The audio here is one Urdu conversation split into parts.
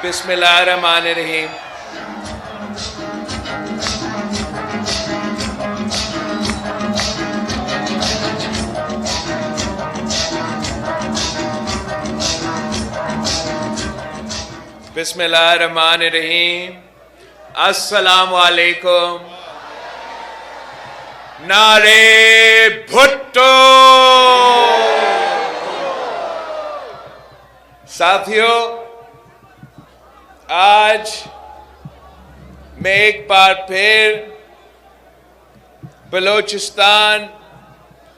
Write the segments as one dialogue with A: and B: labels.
A: بسم اللہ الرحمن الرحیم۔ بسم اللہ الرحمن الرحیم۔ السلام علیکم۔ نعرے بھٹو۔ ساتھیو، آج میں ایک بار پھر بلوچستان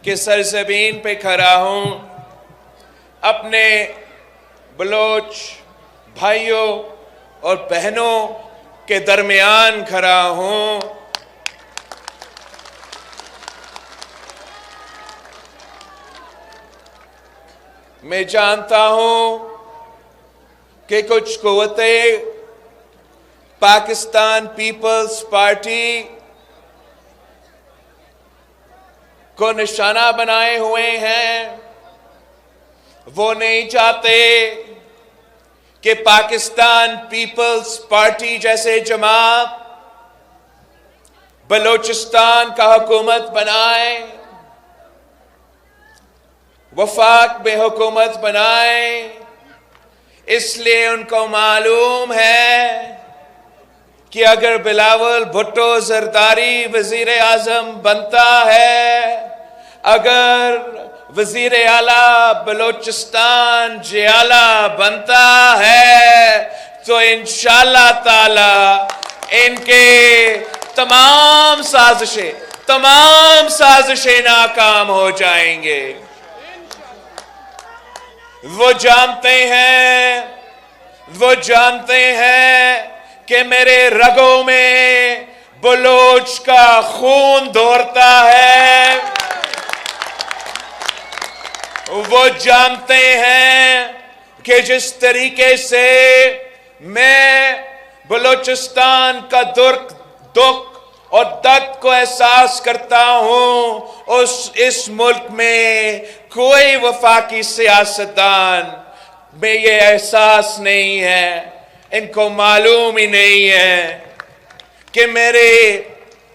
A: کے سرزمین پہ کھڑا ہوں، اپنے بلوچ بھائیوں اور بہنوں کے درمیان کھڑا ہوں۔ میں جانتا ہوں کہ کچھ قوتیں پاکستان پیپلز پارٹی کو نشانہ بنائے ہوئے ہیں۔ وہ نہیں چاہتے کہ پاکستان پیپلز پارٹی جیسے جماعت بلوچستان کا حکومت بنائے، وفاق میں حکومت بنائے۔ اس لیے ان کو معلوم ہے کہ اگر بلاول بھٹو زرداری وزیر اعظم بنتا ہے، اگر وزیر اعلیٰ بلوچستان جیالہ بنتا ہے، تو انشاءاللہ تعالی ان کے تمام سازشیں ناکام ہو جائیں گے۔ وہ جانتے ہیں کہ میرے رگوں میں بلوچ کا خون دوڑتا ہے۔ وہ جانتے ہیں کہ جس طریقے سے میں بلوچستان کا دکھ اور درد کو احساس کرتا ہوں، اس ملک میں کوئی وفاقی سیاستدان میں یہ احساس نہیں ہے۔ ان کو معلوم ہی نہیں ہے کہ میرے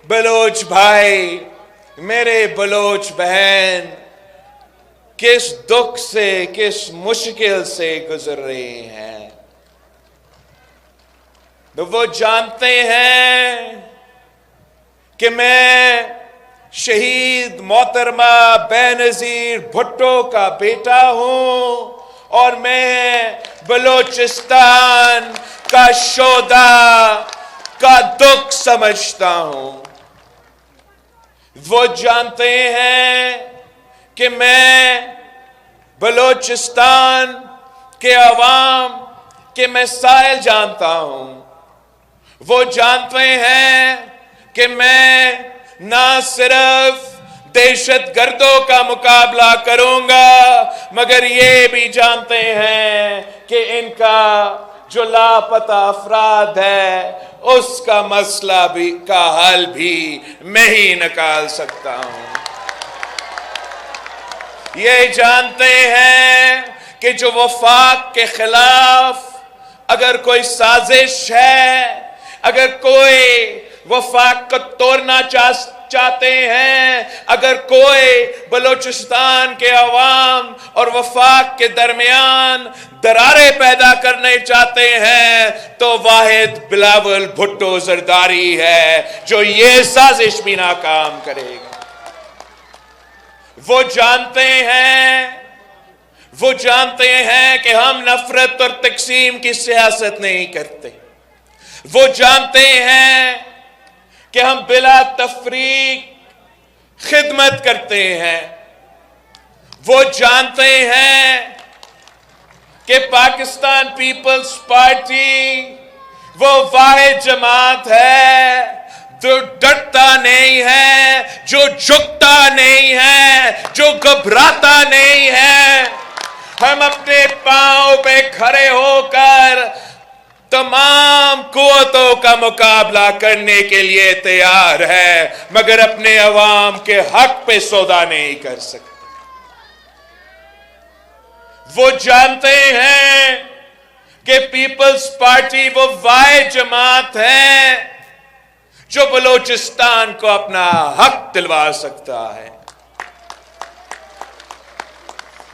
A: بلوچ بھائی، میرے بلوچ بہن کس دکھ سے، کس مشکل سے گزر رہے ہیں۔ تو وہ جانتے ہیں کہ میں شہید محترمہ بے نظیر بھٹو کا بیٹا ہوں، اور میں بلوچستان کا شہداء کا دکھ سمجھتا ہوں۔ وہ جانتے ہیں کہ میں بلوچستان کے عوام کے مسائل جانتا ہوں۔ وہ جانتے ہیں کہ میں نہ صرف دہشت گردوں کا مقابلہ کروں گا، مگر یہ بھی جانتے ہیں کہ ان کا جو لاپتہ افراد ہے، اس کا مسئلہ کا حل بھی میں ہی نکال سکتا ہوں۔ یہ جانتے ہیں کہ جو وفاق کے خلاف اگر کوئی سازش ہے، اگر کوئی وفاق کو توڑنا چاہتے ہیں، اگر کوئی بلوچستان کے عوام اور وفاق کے درمیان دراریں پیدا کرنے چاہتے ہیں، تو واحد بلاول بھٹو زرداری ہے جو یہ سازش بھی ناکام کرے گا۔ وہ جانتے ہیں کہ ہم نفرت اور تقسیم کی سیاست نہیں کرتے۔ وہ جانتے ہیں کہ ہم بلا تفریق خدمت کرتے ہیں۔ وہ جانتے ہیں کہ پاکستان پیپلز پارٹی وہ واحد جماعت ہے جو ڈرتا نہیں ہے، جو جھکتا نہیں ہے، جو گھبراتا نہیں ہے۔ ہم اپنے پاؤں پہ کھڑے ہو کر تمام قوتوں کا مقابلہ کرنے کے لیے تیار ہے، مگر اپنے عوام کے حق پہ سودا نہیں کر سکتے۔ وہ جانتے ہیں کہ پیپلز پارٹی وہ واحد جماعت ہے جو بلوچستان کو اپنا حق دلوا سکتا ہے.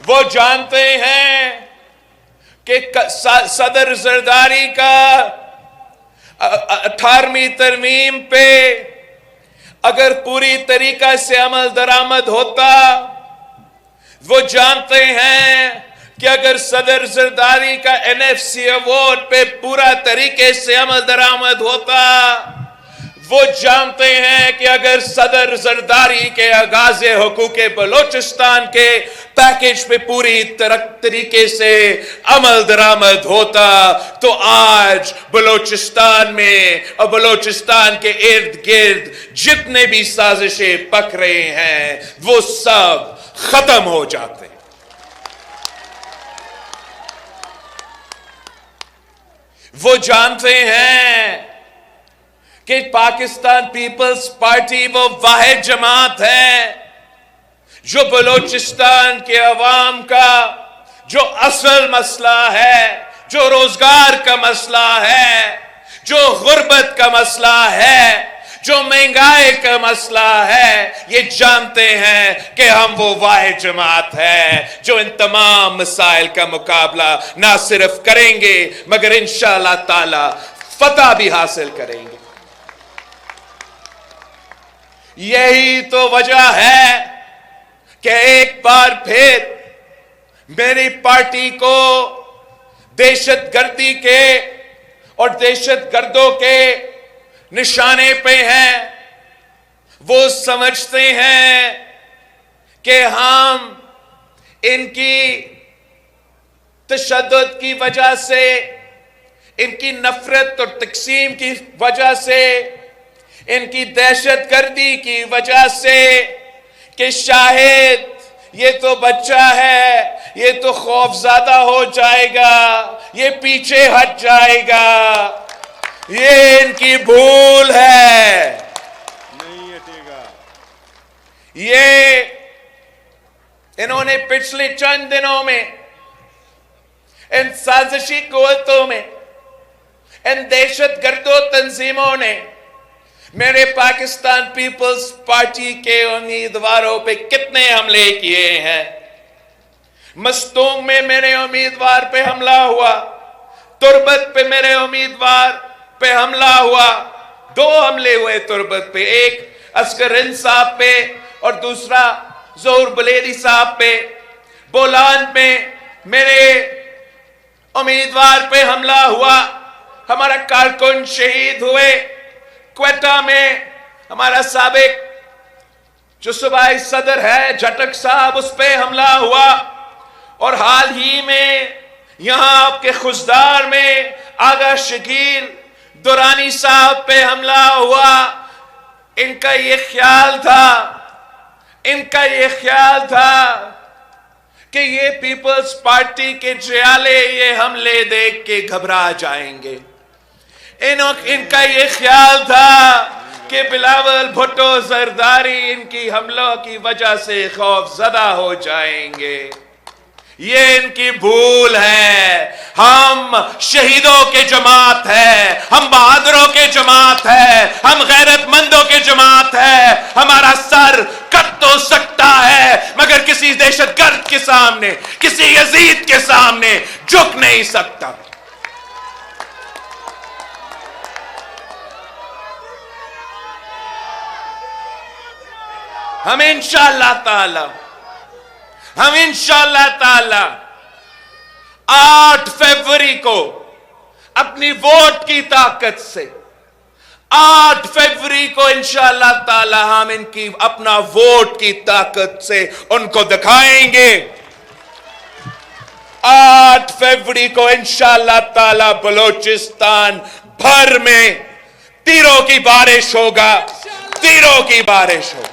A: وہ جانتے ہیں کہ صدر زرداری کا 18ویں ترمیم پہ اگر پوری طریقہ سے عمل درآمد ہوتا، وہ جانتے ہیں کہ اگر صدر زرداری کا NFC ایوارڈ پہ پورا طریقے سے عمل درآمد ہوتا، وہ جانتے ہیں کہ اگر صدر زرداری کے آغاز حقوق بلوچستان کے پیکج پہ پوری طریقے سے عمل درآمد ہوتا تو آج بلوچستان میں اور بلوچستان کے ارد گرد جتنے بھی سازشیں پک رہے ہیں وہ سب ختم ہو جاتے. وہ جانتے ہیں کہ پاکستان پیپلز پارٹی وہ واحد جماعت ہے جو بلوچستان کے عوام کا جو اصل مسئلہ ہے، جو روزگار کا مسئلہ ہے، جو غربت کا مسئلہ ہے، جو مہنگائی کا مسئلہ ہے، یہ جانتے ہیں کہ ہم وہ واحد جماعت ہے جو ان تمام مسائل کا مقابلہ نہ صرف کریں گے مگر انشاءاللہ تعالی فتح بھی حاصل کریں گے. یہی تو وجہ ہے کہ ایک بار پھر میری پارٹی کو دہشت گردی کے اور دہشت گردوں کے نشانے پہ ہیں. وہ سمجھتے ہیں کہ ہم ان کی تشدد کی وجہ سے، ان کی نفرت اور تقسیم کی وجہ سے، ان کی دہشت گردی کی وجہ سے کہ شاید یہ تو بچہ ہے، یہ تو خوف زدہ ہو جائے گا، یہ پیچھے ہٹ جائے گا، یہ ان کی بھول ہے. نہیں ہٹے گا. یہ انہوں نے پچھلے چند دنوں میں ان سازشی قوتوں میں، ان دہشت گردوں تنظیموں نے میرے پاکستان پیپلز پارٹی کے امیدواروں پہ کتنے حملے کیے ہیں. مستونگ میں میرے امیدوار پہ حملہ ہوا، تربت پہ میرے امیدوار پہ حملہ ہوا. 2 حملے ہوئے تربت پہ، ایک اصغر ہند صاحب پہ اور دوسرا ظہور بلیری صاحب پہ. بولان میں میرے امیدوار پہ حملہ ہوا، ہمارا کارکن شہید ہوئے. کوئٹہ میں ہمارا سابق جو صوبائی صدر ہے جھٹک صاحب، اس پہ حملہ ہوا. اور حال ہی میں یہاں آپ کے خزدار میں آغا شکیل دورانی صاحب پہ حملہ ہوا. ان کا یہ خیال تھا کہ یہ پیپلز پارٹی کے جیالے یہ حملے دیکھ کے گھبرا جائیں گے. ان کا یہ خیال تھا کہ بلاول بھٹو زرداری ان کی حملوں کی وجہ سے خوف زدہ ہو جائیں گے. یہ ان کی بھول ہے. ہم شہیدوں کے جماعت ہے، ہم بہادروں کے جماعت ہے، ہم غیرت مندوں کے جماعت ہے. ہمارا سر کٹ تو سکتا ہے مگر کسی دہشت گرد کے سامنے، کسی یزید کے سامنے جھک نہیں سکتا. ہم انشاءاللہ تعالی 8 فروری کو اپنی ووٹ کی طاقت سے 8 فروری کو انشاءاللہ تعالی ہم ان کی اپنا ووٹ کی طاقت سے ان کو دکھائیں گے. 8 فروری کو انشاءاللہ تعالی بلوچستان بھر میں تیروں کی بارش ہوگا، تیروں کی بارش ہوگا.